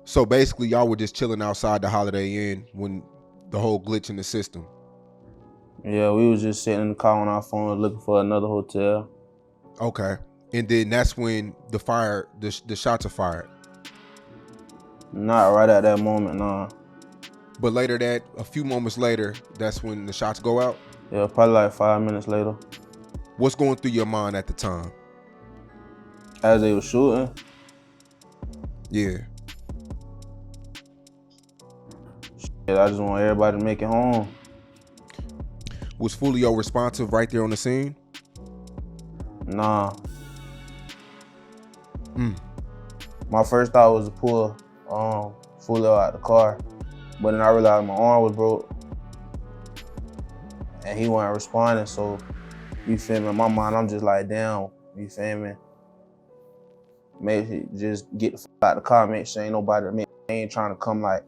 So basically, y'all were just chilling outside the Holiday Inn when the whole glitch in the system. Yeah, we was just sitting in the car on our phone looking for another hotel. Okay. And then that's when the shots are fired. Not right at that moment, nah. But a few moments later, that's when the shots go out? Yeah, probably like 5 minutes later. What's going through your mind at the time? As they were shooting? Yeah. Shit, I just want everybody to make it home. Was Foolio responsive right there on the scene? Nah. My first thought was to pull Julio out the car, but then I realized my arm was broke and he wasn't responding, so you feel me? In my mind, I'm just like, damn, you feel me? Maybe just get the fuck out the car, make sure ain't nobody, ain't trying to come like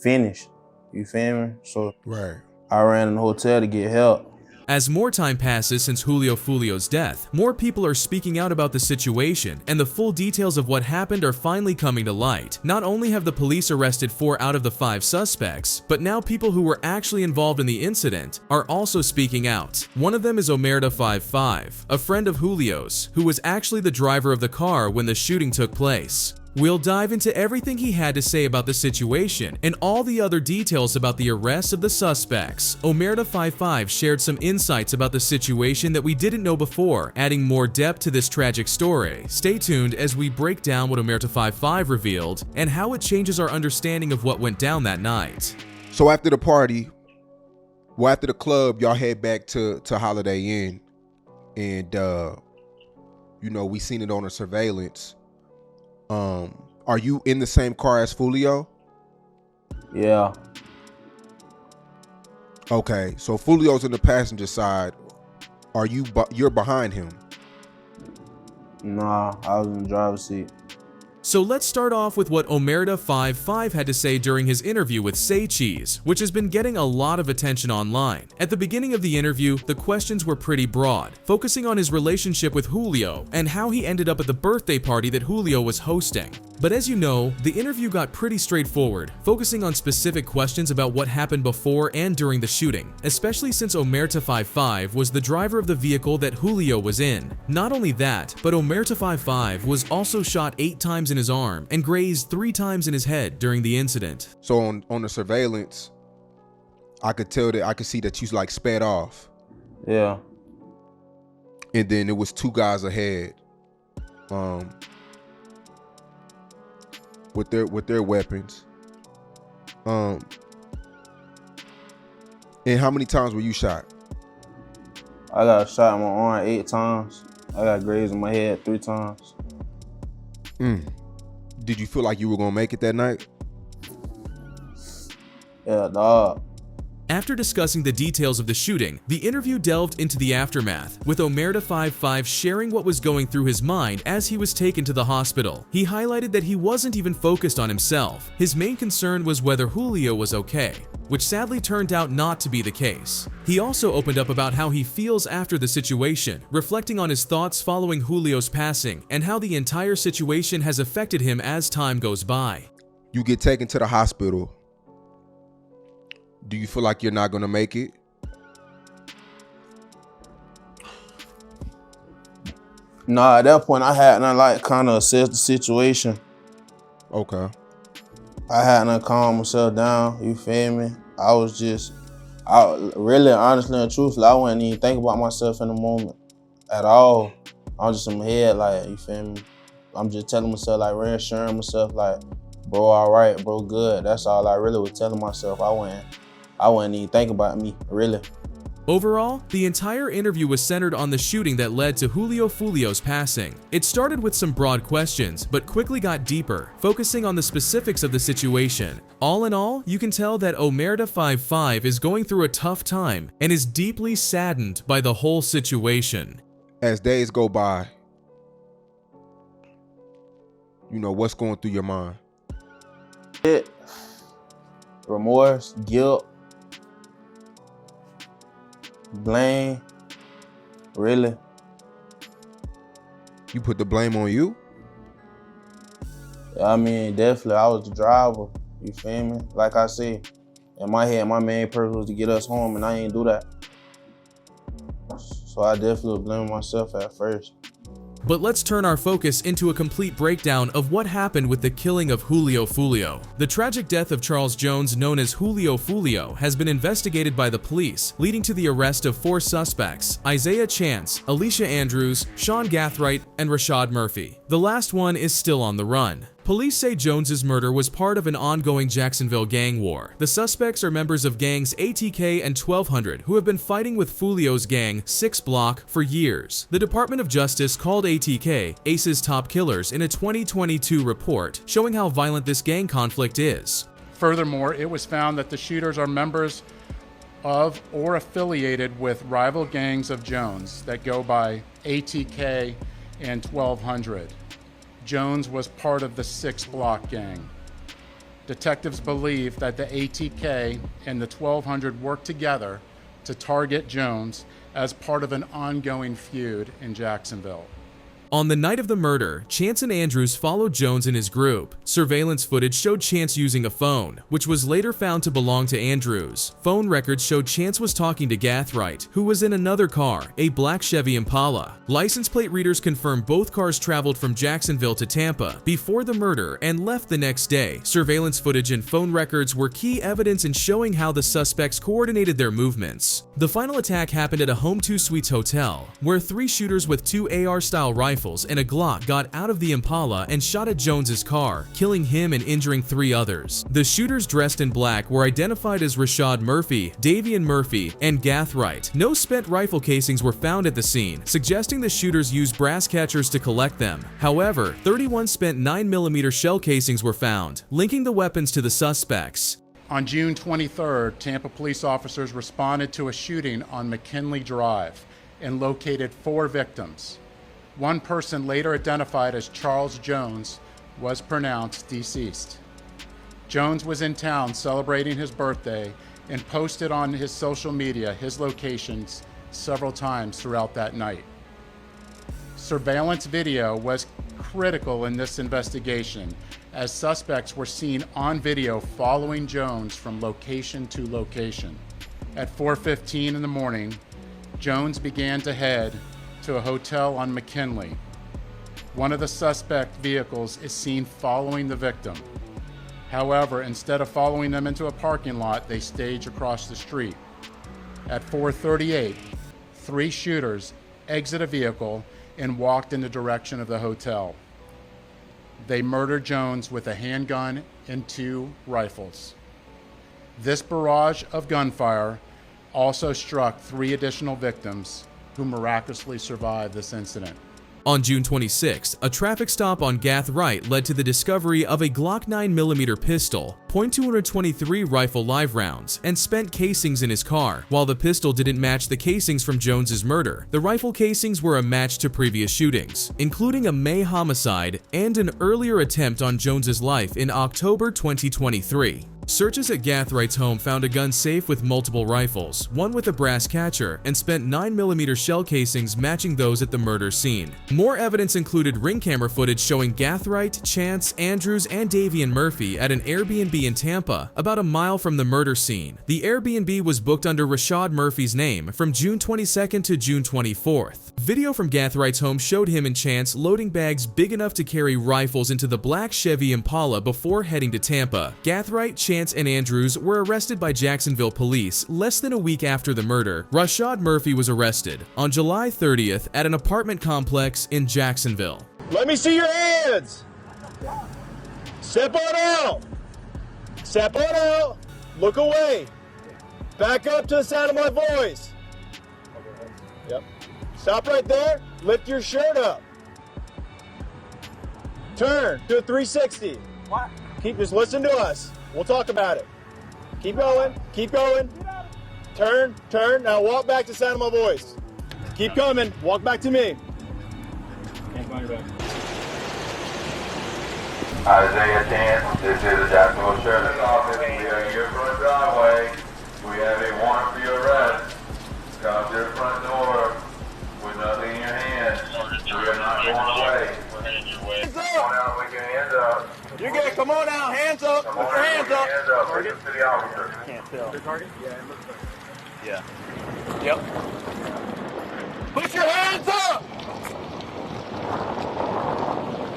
finish, you feel me? So right. I ran in the hotel to get help. As more time passes since Julio Foolio's death, more people are speaking out about the situation, and the full details of what happened are finally coming to light. Not only have the police arrested 4 out of the 5 suspects, but now people who were actually involved in the incident are also speaking out. One of them is Omerta5five, a friend of Julio's, who was actually the driver of the car when the shooting took place. We'll dive into everything he had to say about the situation and all the other details about the arrest of the suspects. Omerta5five shared some insights about the situation that we didn't know before, adding more depth to this tragic story. Stay tuned as we break down what Omerta5five revealed and how it changes our understanding of what went down that night. So after the party, after the club, y'all head back to Holiday Inn, and we seen it on the surveillance. Are you in the same car as Foolio? Yeah. Okay, so Foolio's in the passenger side. You're behind him? Nah, I was in the driver's seat. So let's start off with what Omerta5five had to say during his interview with Say Cheese, which has been getting a lot of attention online. At the beginning of the interview, the questions were pretty broad, focusing on his relationship with Julio and how he ended up at the birthday party that Julio was hosting. But as you know, the interview got pretty straightforward, focusing on specific questions about what happened before and during the shooting, especially since Omerta5five was the driver of the vehicle that Julio was in. Not only that, but Omerta5five was also shot 8 times in his arm and grazed 3 times in his head during the incident. So on the surveillance, I could see that you like sped off. Yeah. And then it was 2 guys ahead, with their weapons. And how many times were you shot? I got shot in my arm 8 times. I got grazed in my head 3 times. Did you feel like you were gonna make it that night? Yeah, dog. After discussing the details of the shooting, the interview delved into the aftermath, with Omerta5five sharing what was going through his mind as he was taken to the hospital. He highlighted that he wasn't even focused on himself. His main concern was whether Julio was okay, which sadly turned out not to be the case. He also opened up about how he feels after the situation, reflecting on his thoughts following Julio's passing and how the entire situation has affected him as time goes by. You get taken to the hospital. Do you feel like you're not gonna make it? Nah, at that point I hadn't like kind of assessed the situation. Okay. I hadn't calmed myself down, you feel me? I really, honestly and truthfully, I wasn't even thinking about myself in the moment at all. I was just in my head, like, you feel me? I'm just telling myself, like, reassuring myself, like, bro, all right, bro, good. That's all I really was telling myself. I wasn't even thinking about me, really. Overall, the entire interview was centered on the shooting that led to Julio Foolio's passing. It started with some broad questions, but quickly got deeper, focusing on the specifics of the situation. All in all, you can tell that Omerta5five is going through a tough time and is deeply saddened by the whole situation. As days go by, what's going through your mind? Remorse, guilt, blame, really. You put the blame on you? I mean, definitely, I was the driver. You feel me? Like I said, in my head, my main purpose was to get us home, and I ain't do that. So I definitely blame myself at first. But let's turn our focus into a complete breakdown of what happened with the killing of Julio Foolio. The tragic death of Charles Jones, known as Julio Foolio, has been investigated by the police, leading to the arrest of 4 suspects: Isaiah Chance, Alicia Andrews, Sean Gathright, and Rashad Murphy. The last one is still on the run. Police say Jones's murder was part of an ongoing Jacksonville gang war. The suspects are members of gangs ATK and 1200 who have been fighting with Foolio's gang, 6 Block, for years. The Department of Justice called ATK Ace's top killers in a 2022 report showing how violent this gang conflict is. Furthermore, it was found that the shooters are members of or affiliated with rival gangs of Jones that go by ATK and 1200. Jones was part of the 6 Block gang. Detectives believe that the ATK and the 1200 worked together to target Jones as part of an ongoing feud in Jacksonville. On the night of the murder, Chance and Andrews followed Jones and his group. Surveillance footage showed Chance using a phone, which was later found to belong to Andrews. Phone records showed Chance was talking to Gathright, who was in another car, a black Chevy Impala. License plate readers confirmed both cars traveled from Jacksonville to Tampa before the murder and left the next day. Surveillance footage and phone records were key evidence in showing how the suspects coordinated their movements. The final attack happened at a Home 2 Suites hotel, where 3 shooters with 2 AR-style rifles and a Glock got out of the Impala and shot at Jones's car, killing him and injuring 3 others. The shooters dressed in black were identified as Rashad Murphy, Davian Murphy, and Gathright. No spent rifle casings were found at the scene, suggesting the shooters used brass catchers to collect them. However, 31 spent 9mm shell casings were found, linking the weapons to the suspects. On June 23rd, Tampa police officers responded to a shooting on McKinley Drive and located 4 victims. One person, later identified as Charles Jones, was pronounced deceased. Jones was in town celebrating his birthday and posted on his social media his locations several times throughout that night. Surveillance video was critical in this investigation, as suspects were seen on video following Jones from location to location. At 4:15 in the morning, Jones began to head to a hotel on McKinley. One of the suspect vehicles is seen following the victim. However, instead of following them into a parking lot, they stage across the street. At 4:38, 3 shooters exit a vehicle and walked in the direction of the hotel. They murdered Jones with a handgun and 2 rifles. This barrage of gunfire also struck 3 additional victims who miraculously survived this incident. On June 26, a traffic stop on Gathright led to the discovery of a Glock 9mm pistol, .223 rifle live rounds, and spent casings in his car. While the pistol didn't match the casings from Jones's murder, the rifle casings were a match to previous shootings, including a May homicide and an earlier attempt on Jones's life in October 2023. Searches at Gathwright's home found a gun safe with multiple rifles, one with a brass catcher, and spent 9mm shell casings matching those at the murder scene. More evidence included ring camera footage showing Gathright, Chance, Andrews, and Davian Murphy at an Airbnb in Tampa, about a mile from the murder scene. The Airbnb was booked under Rashad Murphy's name from June 22nd to June 24th. Video from Gathwright's home showed him and Chance loading bags big enough to carry rifles into the black Chevy Impala before heading to Tampa. Gathright, Chance, and Andrews were arrested by Jacksonville police less than a week after the murder. Rashad Murphy was arrested on July 30th at an apartment complex in Jacksonville. Let me see your hands. Step on out. Step on out. Look away. Back up to the sound of my voice. Yep. Stop right there. Lift your shirt up. Turn. Do a 360. What? Just listen to us. We'll talk about it. Keep going. Keep going. Turn. Turn. Now walk back to the sound of my voice. Keep coming. Walk back to me. Can't find your back. Isaiah Chance, this is the Jacksonville Sheriff's Office. We are your front driveway. We have a warrant for your arrest. Come to the front door with nothing in your hand. We are not going away. We're heading your way. Come on out, we can hands up. hands up. Put your hands up. Bring them to the officer. Can't tell. Your target? Yeah. Yep. Put your hands up.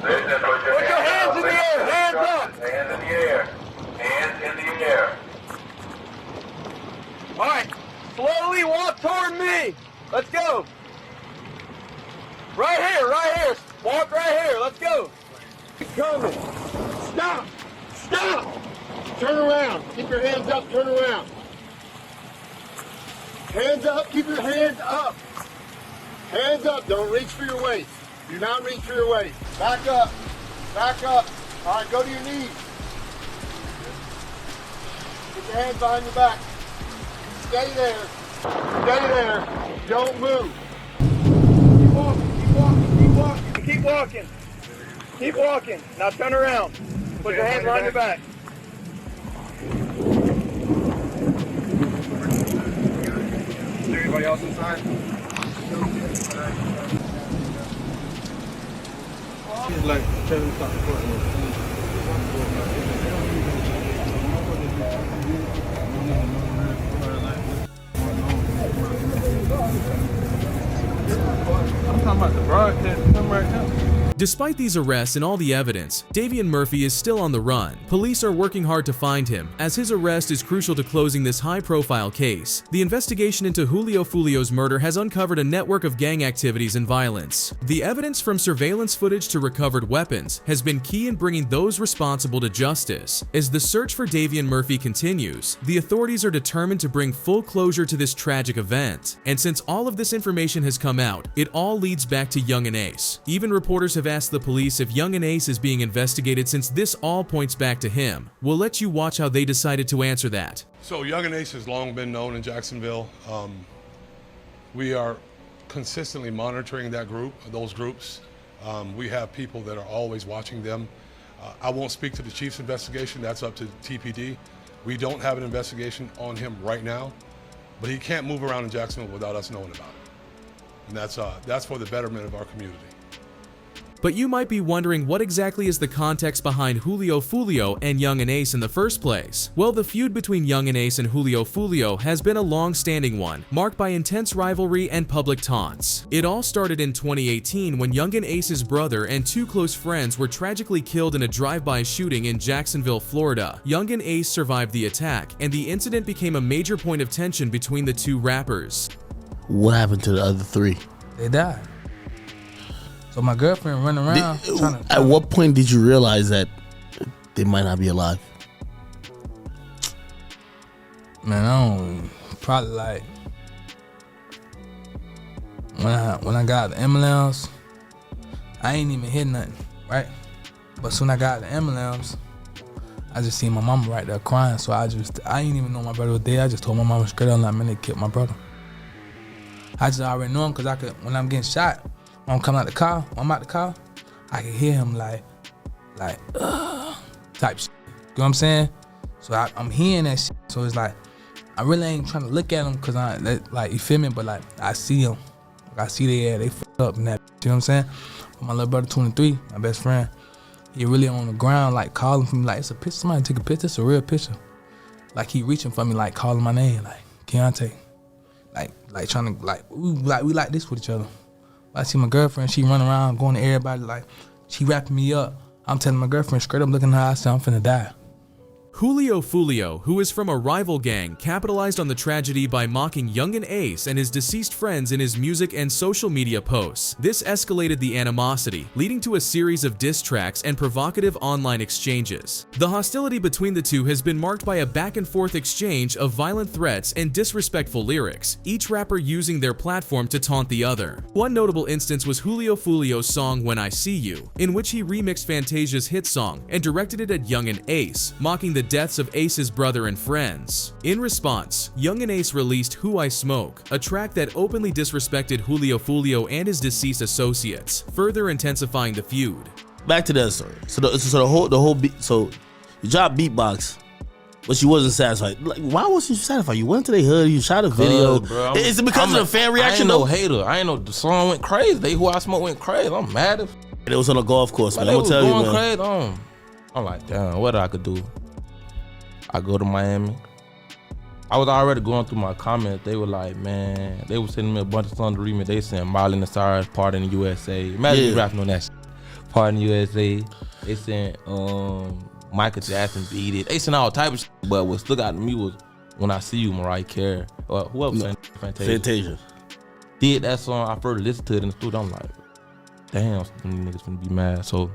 Listen, Put your hands in the air. Hands up. Hands in the air. Hands in the air. All right. Slowly walk toward me. Let's go. Right here, right here. Walk right here. Let's go. Coming. Stop. Stop. Turn around. Keep your hands up. Turn around. Hands up. Keep your hands up. Hands up. Don't reach for your waist. Do not reach for your waist. Back up. Back up. All right, go to your knees. Put your hands behind your back. Stay there. Stay there. Don't move. Keep walking. Keep walking. Keep walking. Keep walking. Keep walking. Now turn around. Put your hands behind your back. Is there anybody else inside? It's like 7 o'clock. I'm talking about the broadcast. Come right now. Despite these arrests and all the evidence, Davian Murphy is still on the run. Police are working hard to find him, as his arrest is crucial to closing this high-profile case. The investigation into Julio Foolio's murder has uncovered a network of gang activities and violence. The evidence from surveillance footage to recovered weapons has been key in bringing those responsible to justice. As the search for Davian Murphy continues, the authorities are determined to bring full closure to this tragic event. And since all of this information has come out, it all leads back to Yungeen Ace. Even reporters have asked the police if Yungeen Ace is being investigated since this all points back to him. We'll let you watch how they decided to answer that. So Yungeen Ace has long been known in Jacksonville. We are consistently monitoring those groups. We have people that are always watching them. I won't speak to the chief's investigation, that's up to TPD. We don't have an investigation on him right now, but he can't move around in Jacksonville without us knowing about it. And that's for the betterment of our community. But you might be wondering what exactly is the context behind Julio Foolio and Yungeen Ace in the first place. Well, the feud between Yungeen Ace and Julio Foolio has been a long-standing one, marked by intense rivalry and public taunts. It all started in 2018 when Yungeen Ace's brother and 2 close friends were tragically killed in a drive-by shooting in Jacksonville, Florida. Yungeen Ace survived the attack, and the incident became a major point of tension between the 2 rappers. What happened to the other 3? They died. So my girlfriend running around trying to... At what point did you realize that they might not be alive? Man, I don't... Probably like... When I got the ambulance, I ain't even hit nothing, right? But soon I got the ambulance, I just seen my mama right there crying. So I ain't even know my brother was dead. I just told my mama straight up, like, man, they killed my brother. I just already know him because when I'm getting shot, when I'm coming out the car, when I'm out the car, I can hear him like type shit. You know what I'm saying? So I'm hearing that shit. So it's like, I really ain't trying to look at him because like, you feel me? But like, I see him. Like, I see they fucked up and that. You know what I'm saying? But my little brother, 23, my best friend, he really on the ground, like calling for me, like, it's a picture. Somebody take a picture. It's a real picture. Like, he reaching for me, like calling my name, like Keontae. Like trying to, we like this with each other. I see my girlfriend, she run around going to everybody, like, she wrapping me up. I'm telling my girlfriend straight up, looking at her, I said, I'm finna die. Julio Foolio, who is from a rival gang, capitalized on the tragedy by mocking Yungeen Ace and his deceased friends in his music and social media posts. This escalated the animosity, leading to a series of diss tracks and provocative online exchanges. The hostility between the two has been marked by a back-and-forth exchange of violent threats and disrespectful lyrics, each rapper using their platform to taunt the other. One notable instance was Julio Foolio's song When I See You, in which he remixed Fantasia's hit song and directed it at Yungeen Ace, mocking the deaths of Ace's brother and friends. In response, Yungeen Ace released Who I Smoke, a track that openly disrespected Julio Foolio and his deceased associates, further intensifying the feud. Back to that story. So the whole beat. So you dropped beatbox, but she wasn't satisfied. Like, why wasn't you satisfied? You went to their hood, you shot a video. Bro, Is it because of the fan reaction? I ain't no hater. I ain't know the song went crazy. Who I Smoke went crazy. I'm mad. It was on a golf course, man. They I'm was gonna tell you, going man. crazy. I'm like, damn, what I could do? I go to Miami. I was already going through my comments. They were like, man, they were sending me a bunch of songs to read me. They sent Miley Cyrus, Part in the USA. Imagine you rapping on that shit. Part in the USA. They sent Michael Jackson, Beat It. They sent all type of shit. But what stuck out to me was When I See You, Mariah Carey. Whoever sang Fantasia. Did that song, I first listened to it in the studio. I'm like, damn, some niggas finna be mad. So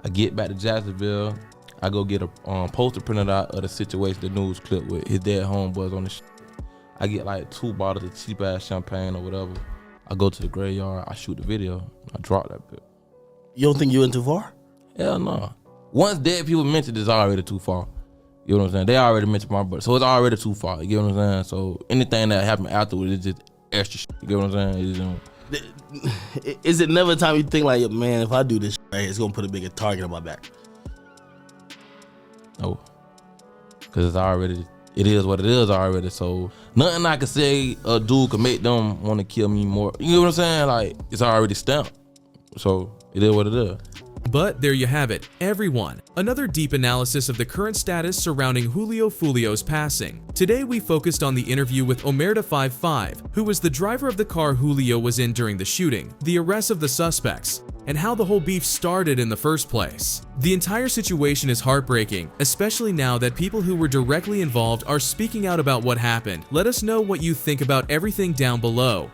I get back to Jacksonville. I go get a poster printed out of the situation, the news clip with his dead homeboys on the shit. I get like 2 bottles of cheap ass champagne or whatever. I go to the graveyard, I shoot the video, I drop that bit. You don't think you went too far? Hell no. Once dead people mentioned, it's already too far. You know what I'm saying? They already mentioned my brother, so it's already too far. You know what I'm saying? So anything that happened afterwards is just extra shit. You know what I'm saying? Is it never a time you think like, man, if I do this right, it's gonna put a bigger target on my back? No, because it is what it is already. So nothing I can say or do can make them want to kill me more. You know what I'm saying? Like, it's already stamped. So it is what it is. But there you have it, everyone. Another deep analysis of the current status surrounding Julio Foolio's passing. Today we focused on the interview with Omerta5five, who was the driver of the car Julio was in during the shooting, the arrest of the suspects, and how the whole beef started in the first place. The entire situation is heartbreaking, especially now that people who were directly involved are speaking out about what happened. Let us know what you think about everything down below.